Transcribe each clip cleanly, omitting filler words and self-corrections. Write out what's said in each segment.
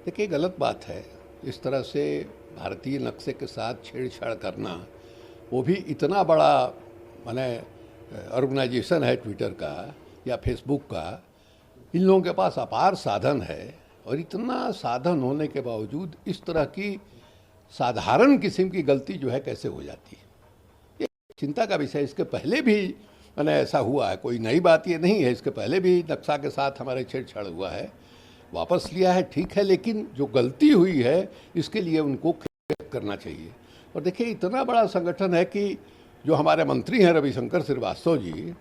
देखिए, गलत बात है इस तरह से भारतीय नक्शे के साथ छेड़छाड़ करना, वो भी इतना बड़ा माने ऑर्गेनाइजेशन है ट्विटर का या फेसबुक का। इन लोगों के पास अपार साधन है और इतना साधन होने के बावजूद इस तरह की साधारण किस्म की गलती जो है कैसे हो जाती है, ये चिंता का विषय। इसके पहले भी मैंने ऐसा हुआ है, कोई नई बात ये नहीं है। इसके पहले भी नक्शा के साथ हमारे छेड़छाड़ हुआ है, वापस लिया है, ठीक है, लेकिन जो गलती हुई है इसके लिए उनको खेद करना चाहिए। और देखिए, इतना बड़ा संगठन है कि जो हमारे मंत्री हैं रविशंकर श्रीवास्तव जी,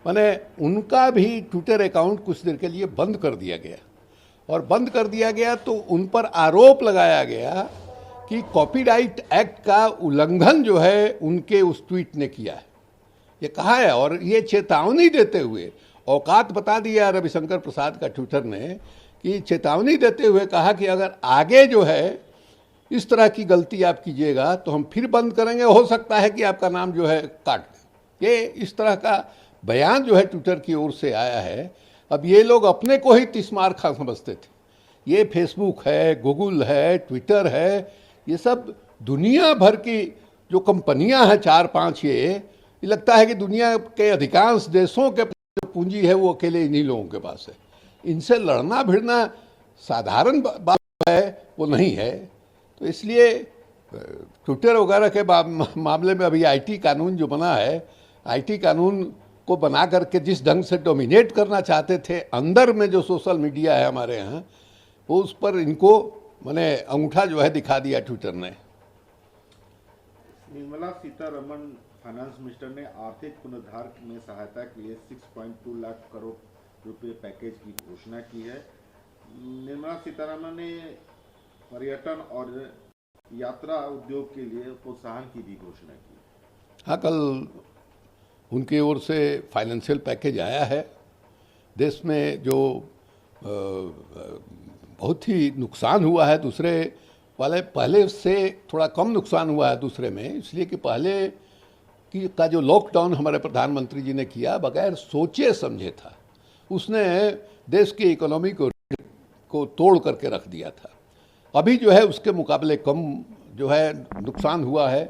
मैंने उनका भी ट्विटर अकाउंट कुछ देर के लिए बंद कर दिया गया। और बंद कर दिया गया तो उन पर आरोप लगाया गया कि कॉपीराइट एक्ट का उल्लंघन जो है उनके उस ट्वीट ने किया है, ये कहा है। और ये चेतावनी देते हुए, औकात बता दिया रविशंकर प्रसाद का ट्विटर ने, कि चेतावनी देते हुए कहा कि अगर आगे जो है इस तरह की गलती आप कीजिएगा तो हम फिर बंद करेंगे, हो सकता है कि आपका नाम जो है काट दें। ये इस तरह का बयान जो है ट्विटर की ओर से आया है। अब ये लोग अपने को ही तिस्मार खां समझते थे। ये फेसबुक है, गूगल है, ट्विटर है, ये सब दुनिया भर की जो कंपनियां हैं 4-5, ये लगता है कि दुनिया के अधिकांश देशों के जो पूंजी है वो अकेले इन्हीं लोगों के पास है। इनसे लड़ना भिड़ना साधारण बात है, वो नहीं है। तो इसलिए ट्विटर वगैरह के मामले में अभी आईटी कानून जो बना है, आईटी कानून को बना करके जिस ढंग से डोमिनेट करना चाहते थे अंदर में जो सोशल मीडिया है हमारे यहाँ, वो उस पर इनको मैंने अंगूठा जो है दिखा दिया ट्विटर ने। निर्मला सीतारमण फाइनेंस मिनिस्टर ने आर्थिक पुनरुद्धार में सहायता के लिए 6.2 लाख करोड़ रुपए पैकेज की घोषणा की है। निर्मला सीतारमण ने पर्यटन और यात्रा उद्योग के लिए प्रोत्साहन की भी घोषणा की। हाँ, कल उनकी ओर से फाइनेंशियल पैकेज आया है। देश में जो बहुत ही नुकसान हुआ है दूसरे वाले, पहले से थोड़ा कम नुकसान हुआ है दूसरे में, इसलिए कि पहले की का जो लॉकडाउन हमारे प्रधानमंत्री जी ने किया बगैर सोचे समझे था, उसने देश की इकोनॉमी को तोड़ करके रख दिया था। अभी जो है उसके मुकाबले कम जो है नुकसान हुआ है।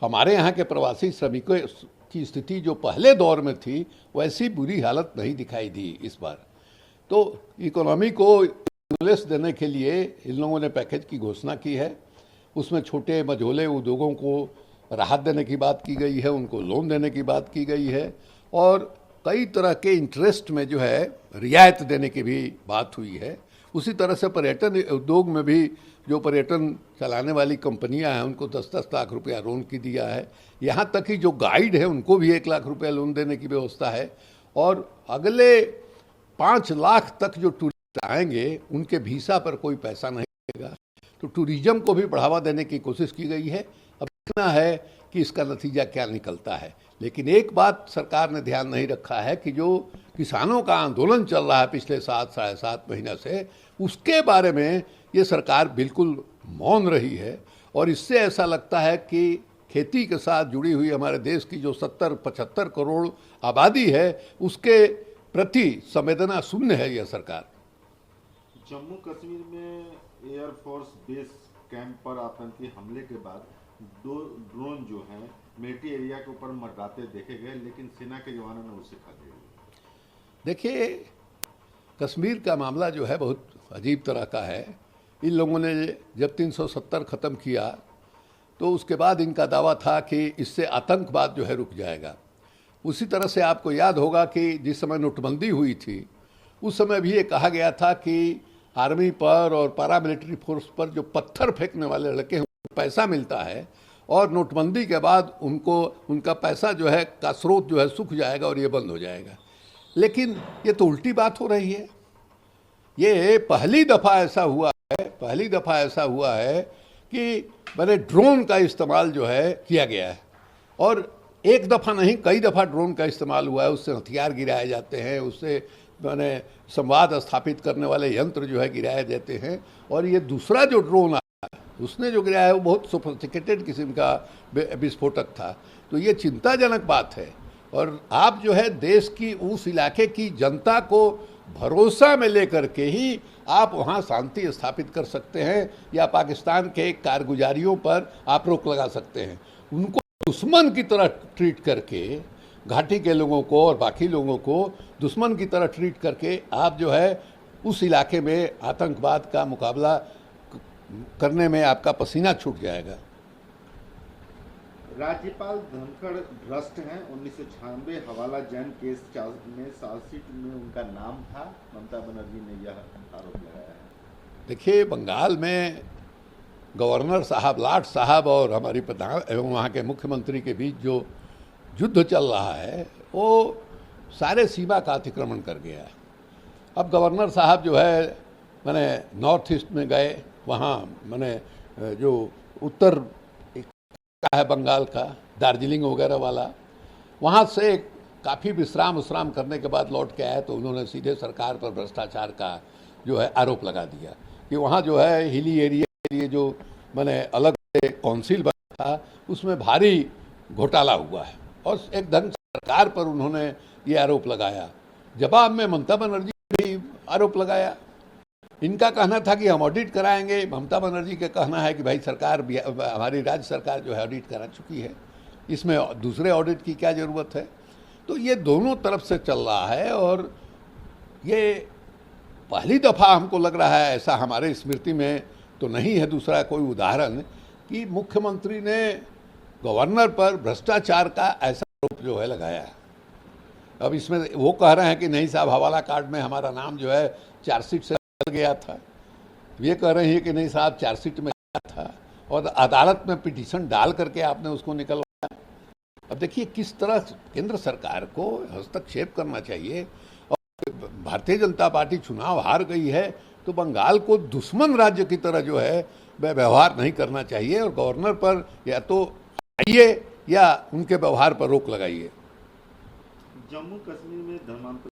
हमारे यहाँ के प्रवासी श्रमिकों की स्थिति जो पहले दौर में थी वैसी बुरी हालत नहीं दिखाई दी इस बार। तो इकोनॉमी को स्टिमुलस देने के लिए इन लोगों ने पैकेज की घोषणा की है। उसमें छोटे मझोले उद्योगों को राहत देने की बात की गई है, उनको लोन देने की बात की गई है, और कई तरह के इंटरेस्ट में जो है रियायत देने की भी बात हुई है। उसी तरह से पर्यटन उद्योग में भी जो पर्यटन चलाने वाली कंपनियां हैं उनको 10-10 लाख रुपया लोन की दिया है। यहाँ तक कि जो गाइड है उनको भी 1 लाख रुपया लोन देने की व्यवस्था है। और अगले 5 लाख तक जो टूरिस्ट आएंगे उनके वीसा पर कोई पैसा नहीं लगेगा। तो टूरिज्म को भी बढ़ावा देने की कोशिश की गई है। अब देखना है कि इसका नतीजा क्या निकलता है। लेकिन एक बात सरकार ने ध्यान नहीं रखा है कि जो किसानों का आंदोलन चल रहा है पिछले 7-7.5 महीने से, उसके बारे में ये सरकार बिल्कुल मौन रही है। और इससे ऐसा लगता है कि खेती के साथ जुड़ी हुई हमारे देश की जो 70-75 करोड़ आबादी है उसके प्रति संवेदना शून्य है यह सरकार। जम्मू कश्मीर में एयरफोर्स बेस कैंप पर आतंकी हमले के बाद 2 ड्रोन जो हैं मिलिट्री एरिया के ऊपर मंडराते देखे गए, लेकिन सेना के जवानों ने उसे खा दिया। देखिए, कश्मीर का मामला जो है बहुत अजीब तरह का है। इन लोगों ने जब 370 ख़त्म किया तो उसके बाद इनका दावा था कि इससे आतंकवाद जो है रुक जाएगा। उसी तरह से आपको याद होगा कि जिस समय नोटबंदी हुई थी उस समय भी ये कहा गया था कि आर्मी पर और पैरामिलिट्री फोर्स पर जो पत्थर फेंकने वाले लड़के हैं उनको पैसा मिलता है, और नोटबंदी के बाद उनको उनका पैसा जो है का स्रोत जो है सूख जाएगा और ये बंद हो जाएगा। लेकिन ये तो उल्टी बात हो रही है। ये पहली दफ़ा ऐसा हुआ है कि मैंने ड्रोन का इस्तेमाल जो है किया गया है। और एक दफ़ा नहीं, कई दफ़ा ड्रोन का इस्तेमाल हुआ है। उससे हथियार गिराए जाते हैं, उससे मैंने संवाद स्थापित करने वाले यंत्र जो है गिराए जाते हैं। और ये दूसरा जो ड्रोन आया उसने जो गिराया है वो बहुत सोफिस्टिकेटेड किस्म का विस्फोटक था। तो ये चिंताजनक बात है। और आप जो है देश की उस इलाके की जनता को भरोसा में लेकर के ही आप वहाँ शांति स्थापित कर सकते हैं या पाकिस्तान के कारगुजारियों पर आप रोक लगा सकते हैं। उनको दुश्मन की तरह ट्रीट करके, घाटी के लोगों को और बाकी लोगों को दुश्मन की तरह ट्रीट करके आप जो है उस इलाके में आतंकवाद का मुकाबला करने में आपका पसीना छूट जाएगा। राज्यपाल धनखड़ भ्रष्ट हैं। 1996 हवाला जैन केस में चार्जशीट में उनका नाम था। ममता बनर्जी ने यह आरोप लगाया है। देखिए, बंगाल में गवर्नर साहब, लाट साहब और हमारी प्रधान एवं वहाँ के मुख्यमंत्री के बीच जो युद्ध चल रहा है वो सारे सीमा का अतिक्रमण कर गया है। अब गवर्नर साहब जो है मैंने नॉर्थ ईस्ट में गए, वहाँ मैंने जो उत्तर का है बंगाल का, दार्जिलिंग वगैरह वाला, वहाँ से काफ़ी विश्राम करने के बाद लौट के आए तो उन्होंने सीधे सरकार पर भ्रष्टाचार का जो है आरोप लगा दिया कि वहाँ जो है हिली एरिया के लिए जो मैंने अलग से काउंसिल बना था उसमें भारी घोटाला हुआ है और एक ढंग से सरकार पर उन्होंने ये आरोप लगाया। जवाब में ममता बनर्जी ने भी आरोप लगाया। इनका कहना था कि हम ऑडिट कराएंगे, ममता बनर्जी का कहना है कि भाई सरकार, हमारी राज्य सरकार जो है ऑडिट करा चुकी है, इसमें दूसरे ऑडिट की क्या ज़रूरत है। तो ये दोनों तरफ से चल रहा है और ये पहली दफ़ा हमको लग रहा है, ऐसा हमारे स्मृति में तो नहीं है दूसरा कोई उदाहरण, कि मुख्यमंत्री ने गवर्नर पर भ्रष्टाचार का ऐसा आरोप जो है लगाया है। अब इसमें वो कह रहे हैं कि नहीं साहब, हवाला कार्ड में हमारा नाम जो है चार्जशीट से गया था, ये कह रहे हैं कि नहीं साहब चार्जशीट में गया था और अदालत में पिटीशन डाल करके आपने उसको निकलवाया। अब देखिए किस तरह केंद्र सरकार को हस्तक्षेप करना चाहिए। और भारतीय जनता पार्टी चुनाव हार गई है तो बंगाल को दुश्मन राज्य की तरह जो है वह व्यवहार नहीं करना चाहिए और गवर्नर पर या तो आइए या उनके व्यवहार पर रोक लगाइए। जम्मू कश्मीर में धर्मांतरण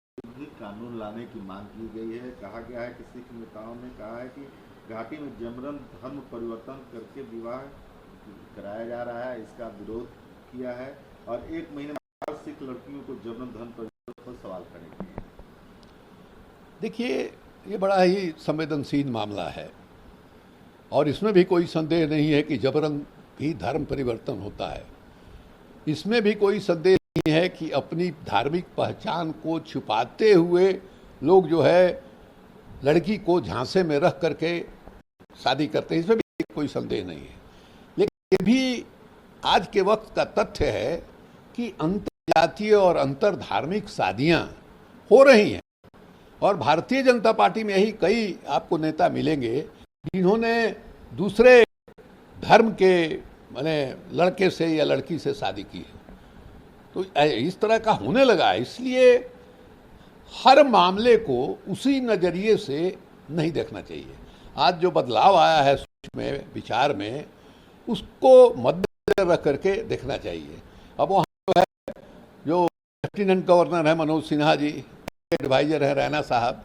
कानून लाने की मांग की गई है। कहा गया है कि सिख नेताओं ने कहा है कि घाटी में जबरन धर्म परिवर्तन करके विवाह कराया जा रहा है, इसका विरोध किया है और 1 महीने बाद सिख लड़कियों को जबरन धर्म परिवर्तन पर सवाल खड़े किए। देखिए, ये बड़ा ही संवेदनशील मामला है और इसमें भी कोई संदेह नहीं है कि जबरन भी धर्म परिवर्तन होता है। इसमें भी कोई संदेह नहीं है कि अपनी धार्मिक पहचान को छुपाते हुए लोग जो है लड़की को झांसे में रख करके शादी करते हैं, इसमें भी कोई संदेह नहीं है। लेकिन ये भी आज के वक्त का तथ्य है कि अंतर जातीय और अंतर धार्मिक शादियां हो रही हैं और भारतीय जनता पार्टी में ही कई आपको नेता मिलेंगे जिन्होंने दूसरे धर्म के माने लड़के से या लड़की से शादी की है। तो इस तरह का होने लगा है, इसलिए हर मामले को उसी नज़रिए से नहीं देखना चाहिए। आज जो बदलाव आया है सोच में, विचार में, उसको मद्देनजर रख करके देखना चाहिए। अब वहाँ जो है जो लेफ्टिनेंट गवर्नर है मनोज सिन्हा जी, एडवाइजर है रैना साहब,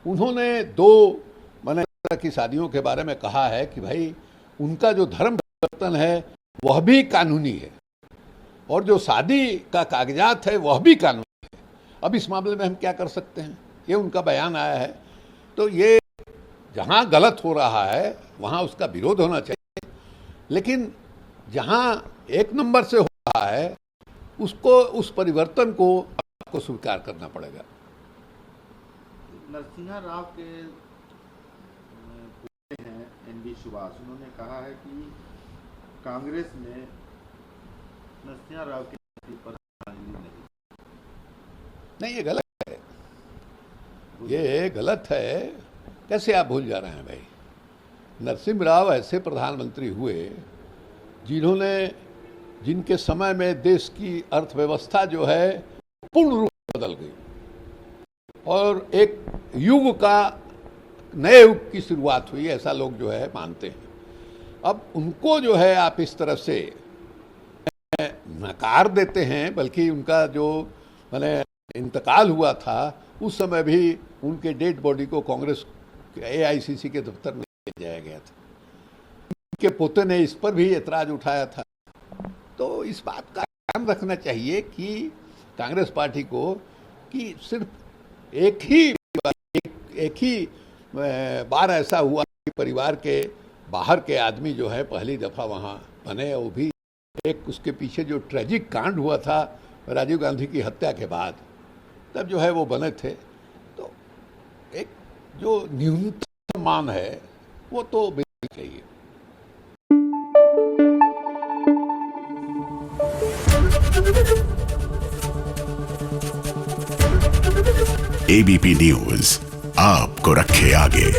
उन्होंने 2 माने तरह की शादियों के बारे में कहा है कि भाई उनका जो धर्म परिवर्तन है वह भी कानूनी है और जो शादी का कागजात है वह भी कानूनी है। अब इस मामले में हम क्या कर सकते हैं, ये उनका बयान आया है। तो ये जहाँ गलत हो रहा है वहाँ उसका विरोध होना चाहिए, लेकिन जहाँ 1 नंबर से हो रहा है उसको, उस परिवर्तन को आपको स्वीकार करना पड़ेगा। नरसिंहा राव के हैं एनडी सुभाष, उन्होंने कहा है कि कांग्रेस ने नरसिंहा राव की पर नहीं, ये गलत है, ये गलत है। कैसे आप भूल जा रहे हैं भाई? नरसिंह राव ऐसे प्रधानमंत्री हुए जिनके समय में देश की अर्थव्यवस्था जो है पूर्ण रूप से बदल गई और एक युग का, नए युग की शुरुआत हुई, ऐसा लोग जो है मानते हैं। अब उनको जो है आप इस तरह से नकार देते हैं, बल्कि उनका जो मैंने इंतकाल हुआ था उस समय भी उनके डेड बॉडी को कांग्रेस AICC के दफ्तर में ले जाया गया था। उनके पोते ने इस पर भी ऐतराज उठाया था। तो इस बात का ध्यान रखना चाहिए कि कांग्रेस पार्टी को कि सिर्फ एक ही एक ही बार ऐसा हुआ कि परिवार के बाहर के आदमी जो है पहली दफ़ा वहाँ बने, वो भी एक उसके पीछे जो ट्रेजिक कांड हुआ था राजीव गांधी की हत्या के बाद, तब जो है वो बने थे। तो एक जो न्यूनतम मान है वो तो बिल्कुल चाहिए। एबीपी न्यूज आपको रखे आगे।